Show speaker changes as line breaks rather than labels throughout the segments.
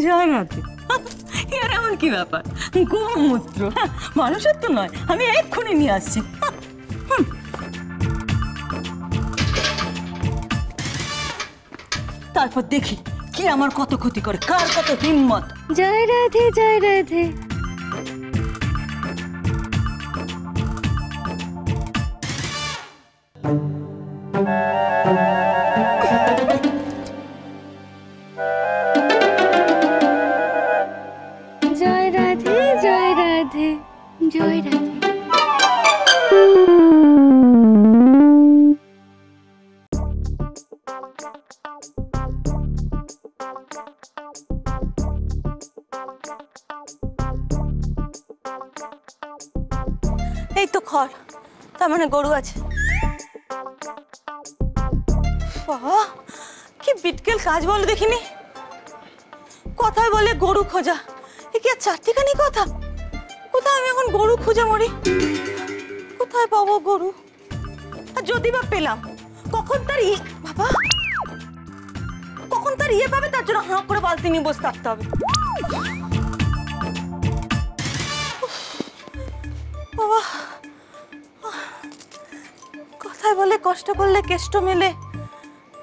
জয় রাধে। এর এমন কি ব্যাপার? গোমূত্র মানুষের তো নয়, আমি এক্ষুনি নিয়ে আসছি। তারপর দেখি কি আমার কত ক্ষতি করে, কার কত হিম্মত।
জয় রাধে জয় রাধে। জয় রাধে জয় রাধে জয় রাধে।
এই তো খড়, তার মানে গরু আছে। বাবা কি বিটকেল কাজ বলো দেখিনি। কথায় বলে গরু খোঁজা, এ কি আর চারটিখানি কথা? কোথায় আমি এখন গরু খুঁজে মরি? কোথায় পাবো গরু? আর যদি বা পেলাম, কখন তার বাবা কখন তার পাবে, তার জন্য হাঁ করে বালতি নিয়ে বসে থাকতে হবে। বাবা কথায় বলে কষ্ট করলে কেষ্ট মেলে।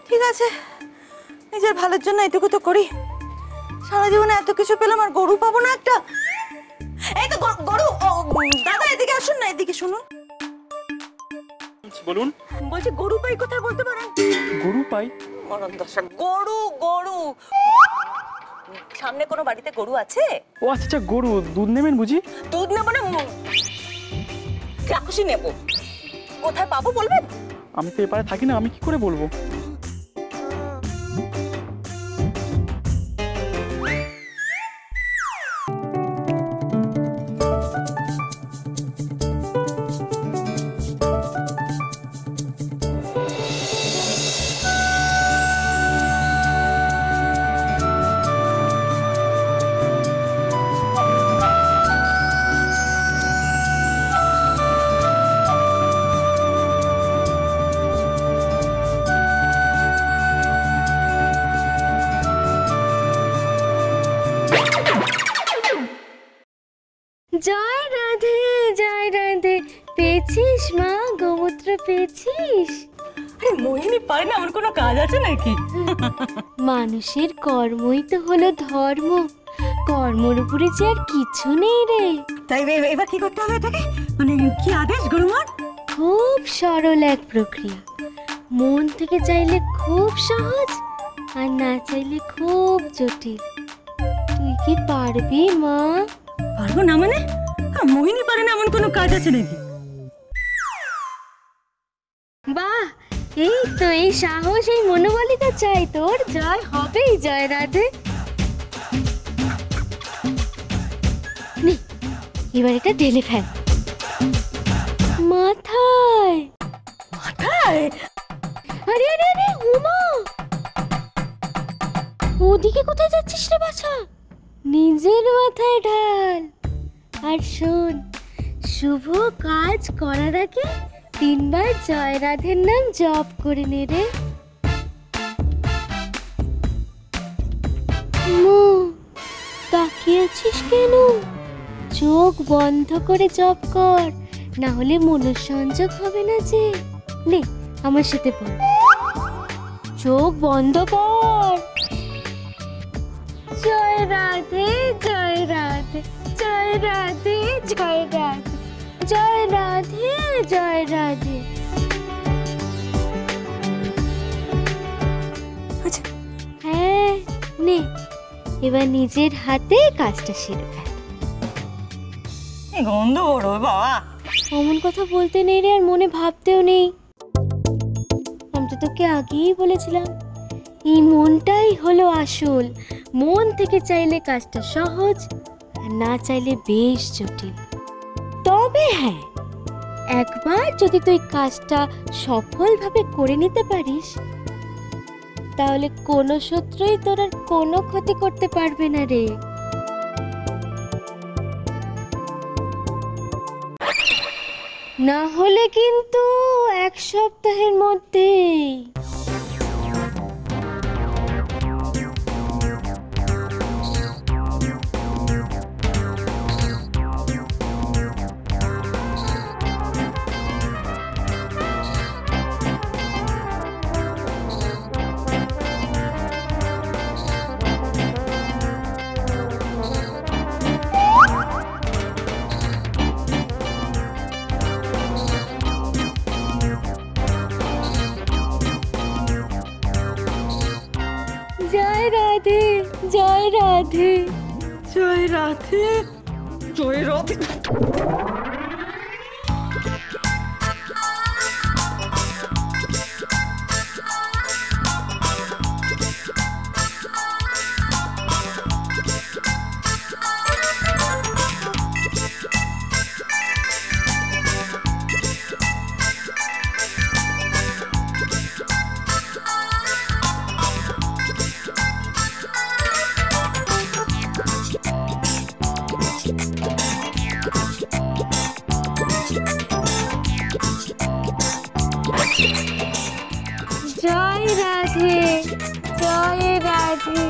ঠিক আছে, নিজের ভালোর জন্য এটুকু তো করি। সারা জীবনে এত কিছু পেলাম আর গরু পাবো না একটা? এই তো গরু। দাদা এদিকে আসুন না, এদিকে শুনুন।
বলুন।
বলছি গরু পাই কোথায় বলতে পারেন?
গরু পাই?
মরণ দশা। গরু গরু সামনে কোনো বাড়িতে গরু আছে?
ও আচ্ছা, গরু দুধ নেবেন বুঝি?
দুধ নেবো না, খুশি নেবো। কোথায় পাবো বলবেন?
আমি তো এপারে থাকি না, আমি কি করে বলবো?
জয় রাধে জয় রাধে। পেয়েছিস মা গোমূত্র পেয়েছিস?
আরে মোহিনী পারে না, আমার কোনো কাজ আছে নাকি?
মানুষের কর্মই তো হলো ধর্ম, কর্মের উপরে যে আর কিছু নেই রে।
তাই এবার কি করতে হবে এটাকে? মানে কি আদেশ গুরুমার?
খুব সরল এক প্রক্রিয়া, মন থেকে চাইলে খুব সহজ, আর না চাইলে খুব জটিল। তুই কি পারবি মা?
পারবো না মানে? মোহিনী পারে না এমন কোনো কাজ আছে নাকি?
বাহ, এই তো এই সাহস, এই মনোবলই তো চাই তোর। জয় হবেই জয় রাধে। নে এবার এটা ঢেলে ফেল মাথায়।
মাথায়?
আরে আরে আরে উমা, ওদিকে কোথায় যাচ্ছিস রে বাছা? নিজের মাথায় ঢাল। আর শোন, শুভ কাজ করার আগে 3 বার জয় রাধের নাম জপ করে নে রে। তাকিয়ে আছিস কেন? চোখ বন্ধ করে জপ কর, না হলে মনঃসংযোগ হবে না যে। নে আমার সাথে পড়, চোখ বন্ধ কর। জয় রাধে জয় রাধে জয় রাধে জয় রাধে জয় রাধে জয় রাধে।
আচ্ছা
হ্যাঁ, নে এবার নিজের হাতে কাজটা সেরে ফেল।
গন্ধ বড় বাবা।
অমন কথা বলতে নেই রে, আর মনে ভাবতেও নেই। আমি তো তোকে আগেই বলেছিলাম, এই মনটাই হলো আসল। মন থেকে চাইলে কাজটা সহজ, আর না চাইলে বেশ জটিল। তবে হ্যাঁ, একবার যদি তুই কাজটা সফলভাবে করে নিতে পারিস, তাহলে কোনো শত্রুই তোর আর কোনো ক্ষতি করতে পারবে না রে। না হলে কিন্তু 1 সপ্তাহের মধ্যেই রাধে।
জয় রাধে, জয় রাধে।
জয় রাধে, জয় রাধে।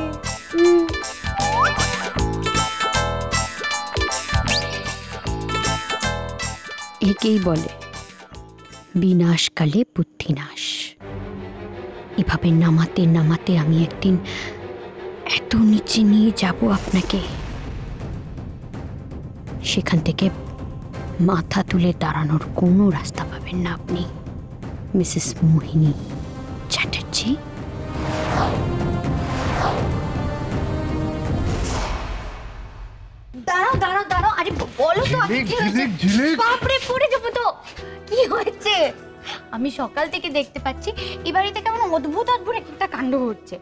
একেই বলে বিনাশকালে বুদ্ধিনাশ। এভাবে নামাতে নামাতে আমি একদিন এত নিচে নিয়ে যাব আপনাকে, সেখান থেকে মাথা তুলে দাঁড়ানোর কোনো রাস্তা পাবেন না আপনি, মিসেস মোহিনী চ্যাটার্জি।
দাঁড়াও দাঁড়াও দাঁড়াও, আরে বলো তো কি হয়েছে? বাপরে পড়ে যাবো তো। কি হয়েছে? আমি সকাল থেকে দেখতে পাচ্ছি এই বাড়িতে কেমন অদ্ভুত অদ্ভুত একটা কাণ্ড হচ্ছে।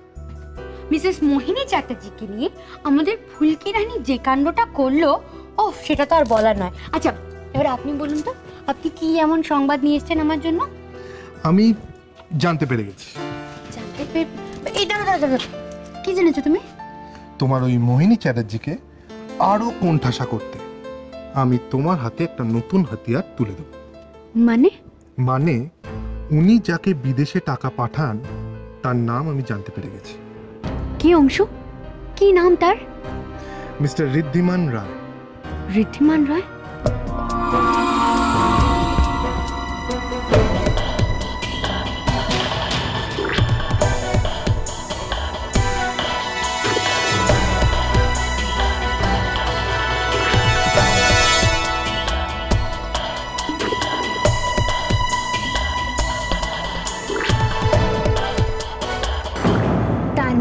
মিসেস মোহিনী চ্যাটার্জিকে নিয়ে আমাদের ফুলকি রানী যে কাণ্ডটা করলো, ওফ, সেটা তো আর বলার নয়। আচ্ছা, এবার আপনি বলুন তো, আপনি কি এমন সংবাদ নিয়ে এসেছেন আমার জন্য?
আমি জানতে পেরে গেছি।
জানতে পেরে? এই দাঁড়াও দাঁড়াও দাঁড়াও, কি জেনেছো তুমি?
তোমার ওই মোহিনী চ্যাটার্জিকে আরো কোণঠাসা করতে আমি তোমার হাতে একটা নতুন হাতিয়ার তুলে দেব।
মানে?
উনি যাকে বিদেশে টাকা পাঠান তার নাম আমি জানতে পেরে গেছি।
কি অংশ? কি নাম তার?
মিস্টার ঋদ্ধিমান রায়।
ঋদ্ধিমান রায়?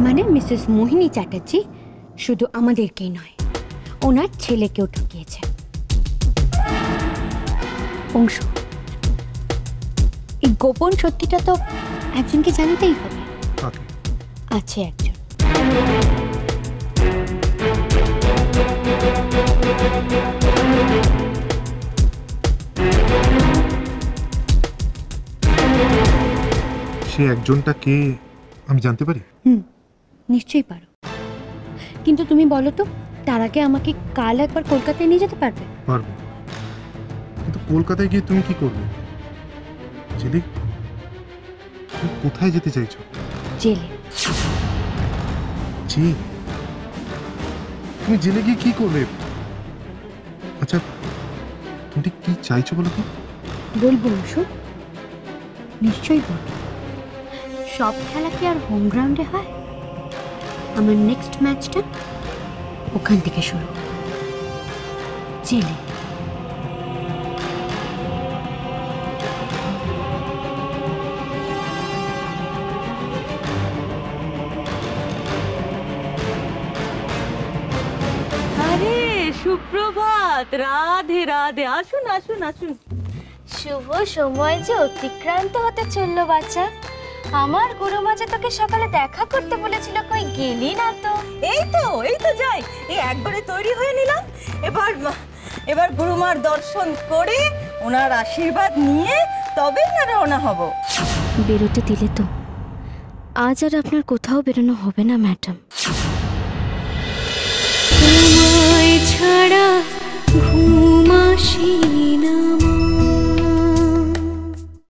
মানে মিসেস মোহিনী চ্যাটার্জি শুধু আমাদেরকেই নয়, ওনার ছেলেকেও ঠকিয়েছে। অংশ, এই গোপন সত্যিটা তো একজনকে জানাতেই হবে। আছে একজন।
সে একজনটা কে আমি জানতে পারি?
নিশ্চয়ই পারো, কিন্তু তুমি বলো তো, তার আগে আমাকে কাল একবার কলকাতায় নিয়ে যেতে পারবে?
পারবো, কিন্তু কলকাতায় গিয়ে তুমি কি করবে? জেলে? তুমি কোথায় যেতে চাইছো?
জেলে।
জেল? তুমি জেলে গিয়ে কি করবে? আচ্ছা, তুমি ঠিক কি চাইছো বলো তো?
বলবো অংশু, নিশ্চয়ই বলবো। সব খেলা কি আর হোম গ্রাউন্ডে হয়? আমার নেক্সট ম্যাচটা ওখান থেকে শুরু, জেলে।
আরে সুপ্রভাত, রাধে রাধে, আসুন আসুন আসুন।
শুভ সময় যে অতিক্রান্ত হতে চললো বাচ্চা। আমার গুরুমা যে তোকে সকালে দেখা করতে বলেছিল, কই গেলি না তো?
এই তো যাই, এই একবারে তৈরি হয়ে নিলাম। এবার গুরুমার দর্শন করে ওনার আশীর্বাদ নিয়ে তবে না রওনা হব।
বেরোতে দিলে তো? আজ আর আপনার কোথাও বেরোনো হবে না ম্যাডাম। তোমায় ছাড়া ঘুম আসে না।